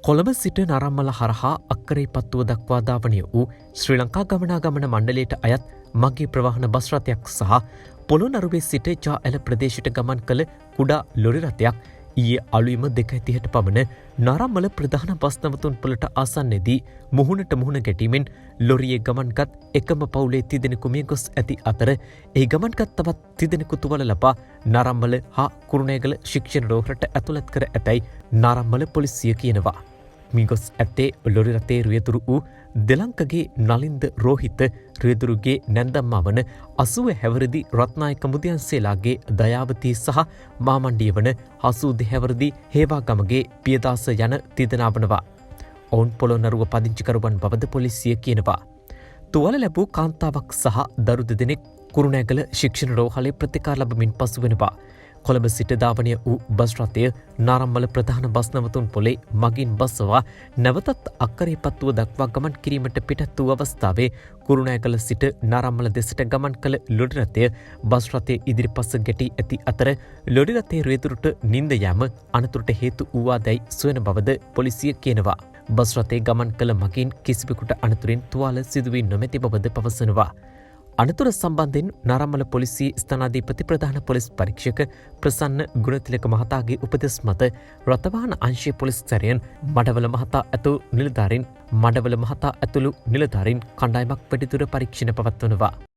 කොළඹ සිට නරම්මල හරහා අක්කරේ පත්තුව දක්වා ධාවනය වූ ශ්‍රී ලංකා ගමනාගමන මණ්ඩලයට අයත් මගී ප්‍රවාහන බස් රථයක් සහ පොළොන්නරුවේ සිට ජා-ඇල ප්‍රදේශයට ගමන් කළ කුඩා ලොරි රථයක් ඊයේ අලුයම 2:30ට පමණ නරම්මල ප්‍රධාන බස් නවතුන් පොළට ආසන්නයේදී මුහුණට මුහුණ ගැටීමෙන් ලොරියේ ගමන්ගත් එකම පවුලේ තිදෙනෙකු මිය ගොස් ඇති අතර ඒ ගමන්ගත් තවත් තිදෙනෙකු තුවාල ලබා නරම්මල හා කුරුණෑගල ශික්ෂණ රෝහලට ඇතුළත් කර ඇතැයි නරම්මල පොලිසිය කියනවා. මිගොස් ඇත්තේ ලොරි රථයේ රියදුරු වූ දෙලංකගේ නලින්ද රෝහිත රියදුරුගේ නැන්දම්මා වන 80 හැවිරිදි රත්නායක මුදියන්සේලාගේ දයාවතී සහ මාමණ්ඩිය වන 82 හැවිරිදි හේවාගමගේ පියදාස යන තිදෙනා වනවා. ඔවුන් පොළොන්නරුව පදිංචිකරුවන් බවද පොලිසිය කියනවා. තුවාල ලැබූ කාන්තාවක් සහ දරු දෙදෙනෙක් කුරුණෑගල ශික්ෂණ රෝහලේ ප්‍රතිකාර ලබමින් පසු වෙනවා. කොළඹ සිට ධාවනය වූ බස් රථය නාරම්මල ප්‍රධාන බස් නවතුන් පොලේ මගින් බසවා නැවතත් අක්කරේ පත්තුව දක්වා ගමන් කිරීමට පිටත් වූ අවස්ථාවේ කුරුණෑගල සිට නාරම්මල දෙසට ගමන් කළ ලොරි රථය බස් රථයේ ඉදිරිපස ගැටී ඇති අතර ලොරි රථයේ රියදුරට නින්ද යාම අනතුරට හේතු වූවාදැයි සොයන බවද පොලිසිය කියනවා. බස් රථයේ ගමන් කළ මගින් කිසිවෙකුට අනතුරින් තුවාල සිදුවී නොමැති බවද පවසනවා. අනතුර සම්බන්ධයෙන් නරම්මල පොලිසියේ ස්ථානාධිපති ප්‍රධාන පොලිස් පරීක්ෂක ප්‍රසන්න ගුණතිලක මහතාගේ උපදෙස් මත රථවාහන අංශයේ පොලිස් සැරයන් මඩවල මහතා ඇතුළු නිලධාරීන් කණ්ඩායමක් වැඩිදුර පරීක්ෂණ පවත්වනවා.